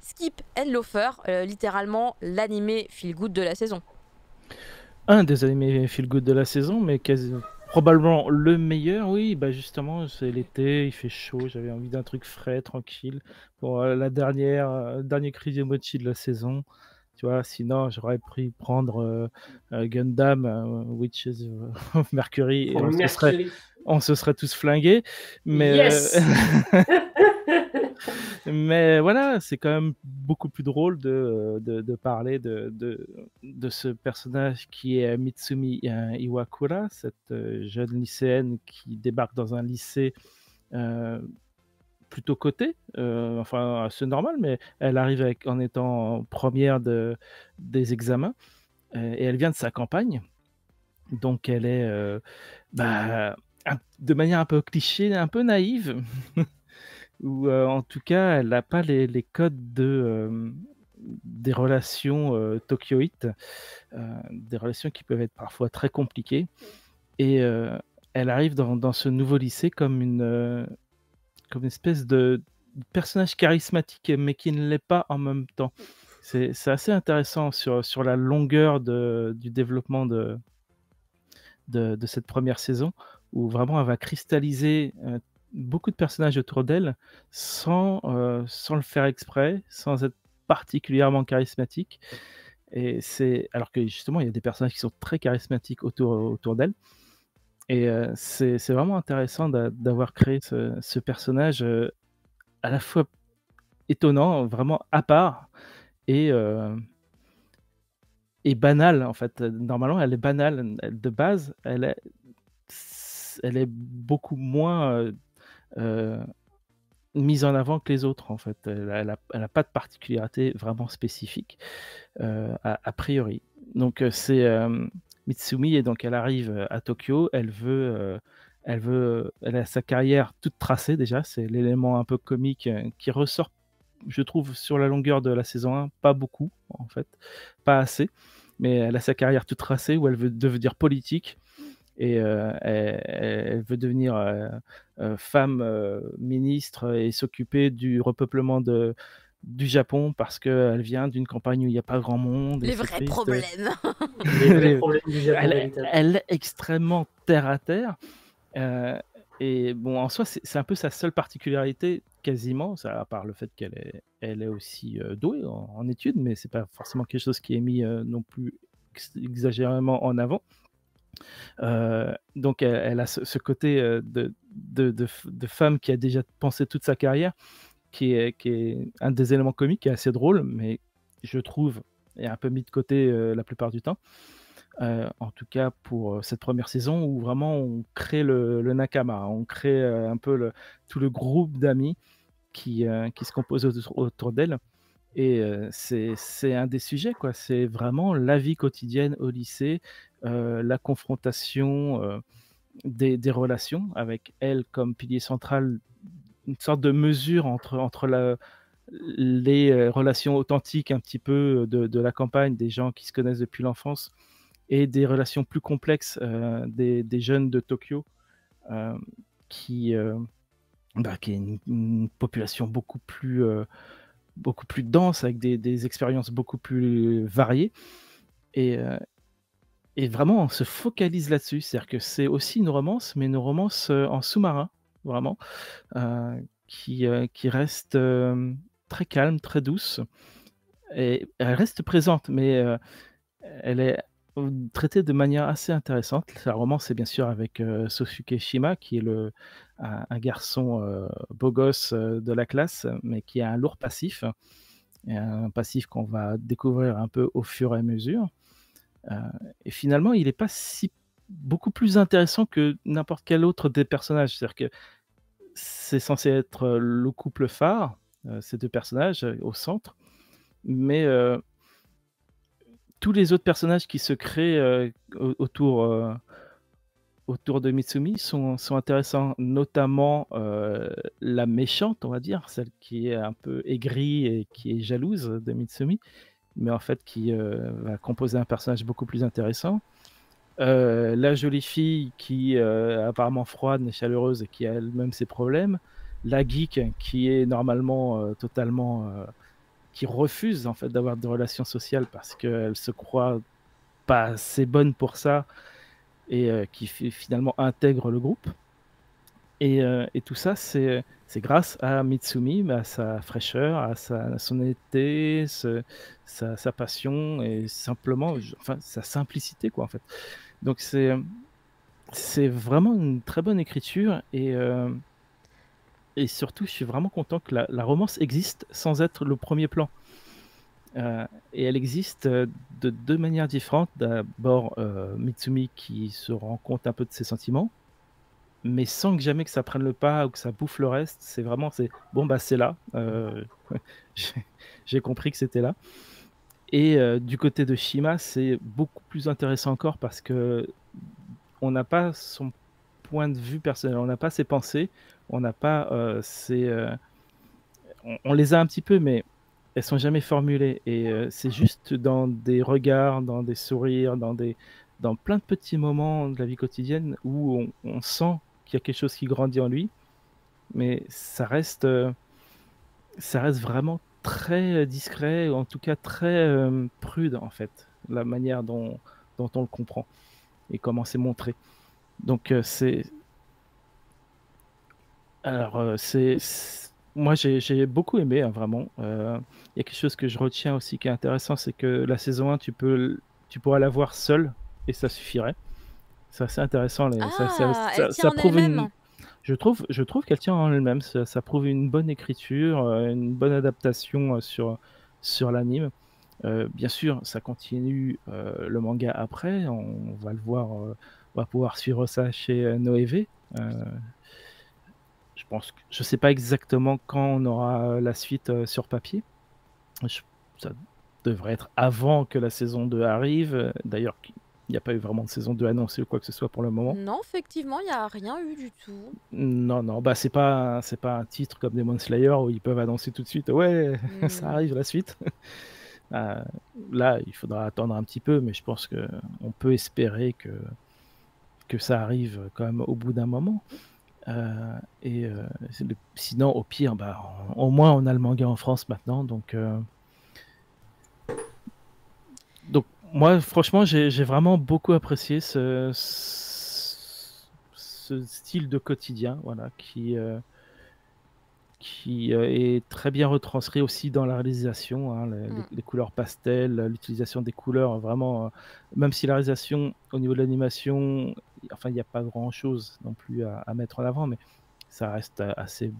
Skip and Loafer, littéralement l'animé feel good de la saison. Un des animés feel good de la saison, mais probablement le meilleur. Oui, bah justement, c'est l'été, il fait chaud, j'avais envie d'un truc frais, tranquille. Pour dernier Crazy Mochi de la saison. Tu vois, sinon j'aurais pris prendre Gundam, Witches of Mercury, et Oh, Mercury. on se serait tous flingués. Mais Yes. mais voilà, c'est quand même beaucoup plus drôle de parler de ce personnage qui est Mitsumi Iwakura, cette jeune lycéenne qui débarque dans un lycée euh, plutôt coté, enfin assez normal, mais elle arrive en étant première des examens, et elle vient de sa campagne, donc elle est bah, de manière un peu cliché, un peu naïve. Ou en tout cas, elle n'a pas les codes des relations tokyoïtes, des relations qui peuvent être parfois très compliquées. Et elle arrive dans ce nouveau lycée comme une espèce de personnage charismatique, mais qui ne l'est pas en même temps. C'est assez intéressant sur la longueur du développement de cette première saison, où vraiment elle va cristalliser beaucoup de personnages autour d'elle sans le faire exprès, sans être particulièrement charismatique. Et c'est alors que justement il y a des personnages qui sont très charismatiques autour d'elle. Et c'est vraiment intéressant d'avoir créé ce personnage à la fois étonnant, vraiment à part, et, euh, et banal en fait. Normalement, elle est banale de base. Elle est beaucoup moins mise en avant que les autres en fait. Elle a pas de particularité vraiment spécifique a priori. Donc c'est Mitsumi, et donc elle arrive à Tokyo. Elle a sa carrière toute tracée déjà. C'est l'élément un peu comique qui ressort, je trouve, sur la longueur de la saison 1, pas beaucoup en fait, pas assez. Mais elle a sa carrière toute tracée où elle veut devenir politique, et elle veut devenir femme ministre et s'occuper du repeuplement du Japon, parce qu'elle vient d'une campagne où il n'y a pas grand monde et Les c'est vrais triste. problèmes. Les vrais problèmes du Japon véritable. Elle est extrêmement terre à terre. euh, et bon, en soi, c'est un peu sa seule particularité, quasiment, ça, à part le fait elle est aussi douée en études, mais c'est pas forcément quelque chose qui est mis non plus exagérément en avant. Donc elle a ce côté de femme qui a déjà pensé toute sa carrière, qui est un des éléments comiques, qui est assez drôle, mais je trouve est un peu mis de côté la plupart du temps. En tout cas pour cette première saison, où vraiment on crée le nakama, on crée un peu tout le groupe d'amis qui se compose autour d'elle. Et c'est un des sujets, quoi. C'est vraiment la vie quotidienne au lycée, la confrontation des relations, avec elle comme pilier central, une sorte de mesure entre les relations authentiques un petit peu de la campagne, des gens qui se connaissent depuis l'enfance, et des relations plus complexes des jeunes de Tokyo, euh, qui, euh, qui est une population beaucoup plus dense, avec des expériences beaucoup plus variées. Et, euh, et vraiment, on se focalise là-dessus. C'est-à-dire que c'est aussi une romance, mais une romance en sous-marin, vraiment, euh, qui reste très calme, très douce. Et elle reste présente, mais elle est traitée de manière assez intéressante. La romance, c'est bien sûr avec Sosuke Shima, qui est un garçon beau gosse de la classe, mais qui a un lourd passif, et un passif qu'on va découvrir un peu au fur et à mesure. Euh, et finalement, il n'est pas beaucoup plus intéressant que n'importe quel autre des personnages. C'est-à-dire que c'est censé être le couple phare, ces deux personnages au centre, mais tous les autres personnages qui se créent autour de Mitsumi sont intéressants, notamment la méchante, on va dire, celle qui est un peu aigrie et qui est jalouse de Mitsumi, mais en fait qui va composer un personnage beaucoup plus intéressant. La jolie fille qui est apparemment froide mais chaleureuse et qui a elle-même ses problèmes. La geek qui est normalement totalement qui refuse en fait d'avoir des relations sociales parce qu'elle se croit pas assez bonne pour ça et qui finalement intègre le groupe. Et tout ça, c'est grâce à Mitsumi, à sa fraîcheur, à son honnêteté, sa passion et simplement, enfin, sa simplicité, quoi, en fait. Donc c'est vraiment une très bonne écriture et surtout, je suis vraiment content que la romance existe sans être le premier plan. Et elle existe de deux manières différentes. D'abord, Mitsumi qui se rend compte un peu de ses sentiments, mais sans que jamais que ça prenne le pas ou que ça bouffe le reste. C'est vraiment, bon, bah c'est là. J'ai j'ai compris que c'était là. Et du côté de Shima, c'est beaucoup plus intéressant encore parce que on n'a pas son point de vue personnel, on n'a pas ses pensées, on n'a pas on les a un petit peu, mais elles sont jamais formulées. Et c'est juste dans des regards, dans des sourires, dans plein de petits moments de la vie quotidienne où on sent qu'il y a quelque chose qui grandit en lui, mais ça reste vraiment très discret, ou en tout cas très prude en fait, la manière dont on le comprend et comment c'est montré. Donc moi j'ai beaucoup aimé, hein, vraiment. Il y a quelque chose que je retiens aussi qui est intéressant, c'est que la saison 1, tu pourras la voir seule et ça suffirait. C'est assez intéressant. Elle tient Ça en prouve elle-même. je trouve qu'elle tient en elle-même. Ça prouve une bonne écriture, une bonne adaptation sur l'anime. Bien sûr, ça continue le manga après. On va le voir, on va pouvoir suivre ça chez Noévé. Je sais pas exactement quand on aura la suite sur papier. Ça devrait être avant que la saison 2 arrive. D'ailleurs, il n'y a pas eu vraiment de saison 2 annoncée ou quoi que ce soit pour le moment. Non, effectivement, il n'y a rien eu du tout. Non, non, bah c'est pas un titre comme Demon Slayer où ils peuvent annoncer tout de suite, ouais, ça arrive la suite. Là, il faudra attendre un petit peu, mais je pense que on peut espérer que ça arrive quand même au bout d'un moment. Sinon, au pire, bah, au moins on a le manga en France maintenant, donc moi, franchement, j'ai vraiment beaucoup apprécié ce style de quotidien, voilà, qui est très bien retranscrit aussi dans la réalisation, hein, les couleurs pastel, l'utilisation des couleurs, vraiment, même si la réalisation, au niveau de l'animation, enfin, il n'y a pas grand-chose non plus à mettre en avant, mais ça reste assez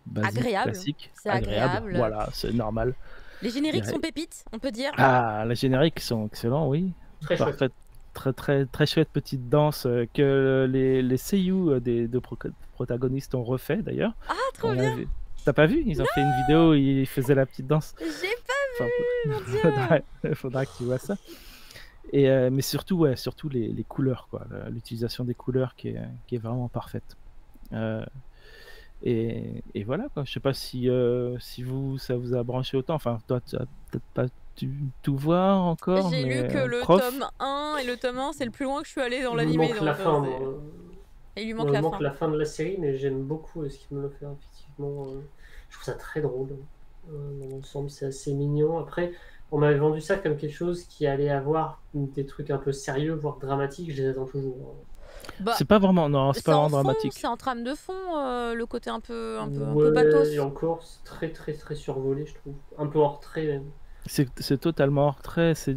basique, Agréable. classique, C'est agréable, agréable. voilà, c'est normal. Les génériques sont pépites, on peut dire. Ah, les génériques sont excellents, oui. Très chouette. Parfait. Très, très, très chouette petite danse que les seiyuu des deux protagonistes ont refait d'ailleurs. Ah, trop bien. T'as pas vu? Ils ont fait une vidéo où ils faisaient la petite danse. J'ai pas vu, mon Dieu. Faudra que tu vois ça. Mais surtout, ouais, surtout les couleurs, quoi. L'utilisation des couleurs qui est vraiment parfaite. Et voilà, quoi. Je sais pas si ça vous a branché autant. Enfin, toi, tu as peut-être pas dû tout voir encore. J'ai lu que le tome 1 et le tome 1, c'est le plus loin que je suis allée dans l'animé. Il lui manque la fin. Il lui manque la fin de la série, mais j'aime beaucoup ce qu'il me l'a fait, effectivement. Je trouve ça très drôle. Dans l'ensemble, c'est assez mignon. Après, on m'avait vendu ça comme quelque chose qui allait avoir des trucs un peu sérieux, voire dramatiques. Je les attends toujours. Bah, c'est pas vraiment, non, c'est pas vraiment dramatique. C'est en trame de fond, le côté un peu Ouais, pathos. et encore, c'est très très très survolé, je trouve. Un peu hors trait même. C'est totalement hors trait, c'est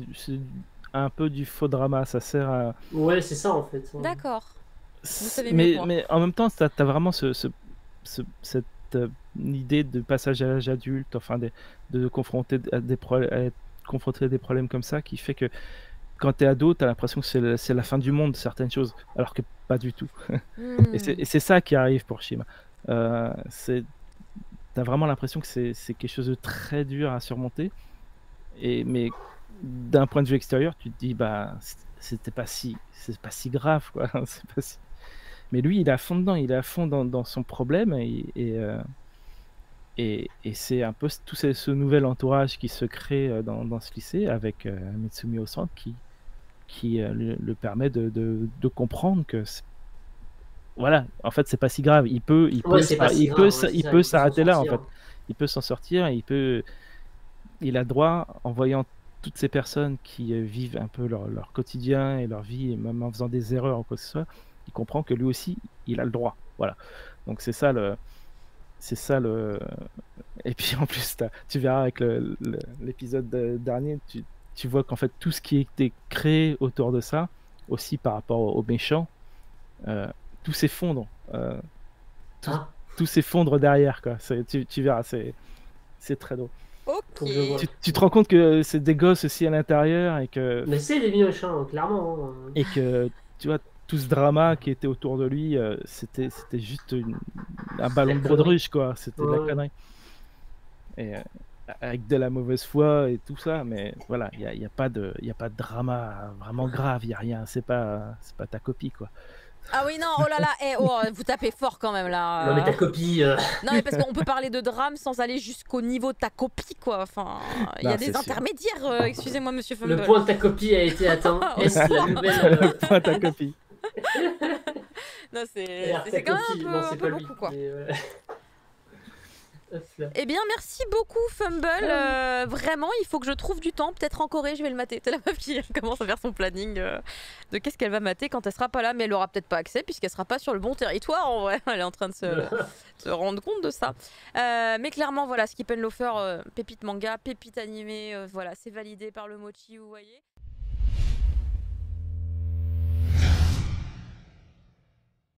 un peu du faux drama, ça sert à... Ouais, c'est ça en fait. D'accord. Mais en même temps, t'as vraiment cette idée de passage à l'âge adulte, enfin de confronter à être confronté à des problèmes comme ça, qui fait que quand t'es ado, t'as l'impression que c'est la fin du monde, certaines choses, alors que pas du tout. Et c'est ça qui arrive pour Shima. T'as vraiment l'impression que c'est quelque chose de très dur à surmonter. Mais d'un point de vue extérieur, tu te dis, bah, c'est pas si grave, quoi. Mais lui, il est à fond dedans, il est à fond dans son problème, et c'est un peu tout ce nouvel entourage qui se crée dans ce lycée avec Mitsumi au centre qui le permet de comprendre que voilà, en fait, c'est pas si grave. Il peut s'arrêter là, en fait. Il peut s'en sortir, il a le droit, en voyant toutes ces personnes qui vivent un peu leur quotidien et leur vie, et même en faisant des erreurs ou quoi que ce soit, il comprend que lui aussi, il a le droit. Voilà. Donc c'est ça le. Et puis en plus, tu verras avec l'épisode dernier, tu vois qu'en fait tout ce qui a été créé autour de ça, aussi par rapport aux méchants, tout s'effondre. Ah, Tout s'effondre derrière, quoi. Tu verras, c'est très drôle. Ok. faut que je vois. Tu te rends compte que c'est des gosses aussi à l'intérieur et que, Mais c'est des méchants, clairement. Hein. et que tu vois, tout ce drama qui était autour de lui, c'était juste un ballon de baudruche, quoi. C'était de la Ouais. connerie. Et avec de la mauvaise foi et tout ça, mais voilà, il y a pas de drama vraiment grave, il y a rien, c'est pas ta copie, quoi. Ah oui, non, oh là là, vous tapez fort quand même là. Non, mais ta copie. Non, mais parce qu'on peut parler de drame sans aller jusqu'au niveau de ta copie, quoi. Enfin, il y a Non, des c'est sûr. intermédiaires, excusez-moi, monsieur Fumble. Le point de ta copie a été atteint. Est-ce la nouvelle. Pas ta copie. Non, Alors, ta c'est quand copie, même non, un c'est peu pas lui. beaucoup, quoi. Mais, hop là. Eh bien, merci beaucoup, Fumble. Vraiment, il faut que je trouve du temps. Peut-être en Corée, je vais le mater. C'est la meuf qui commence à faire son planning de qu'est-ce qu'elle va mater quand elle sera pas là. Mais elle aura peut-être pas accès puisqu'elle sera pas sur le bon territoire. En vrai, elle est en train de se rendre compte de ça. Mais clairement, voilà, Skip and Loafer, pépite manga, pépite animé. Voilà, c'est validé par le Mochi, vous voyez.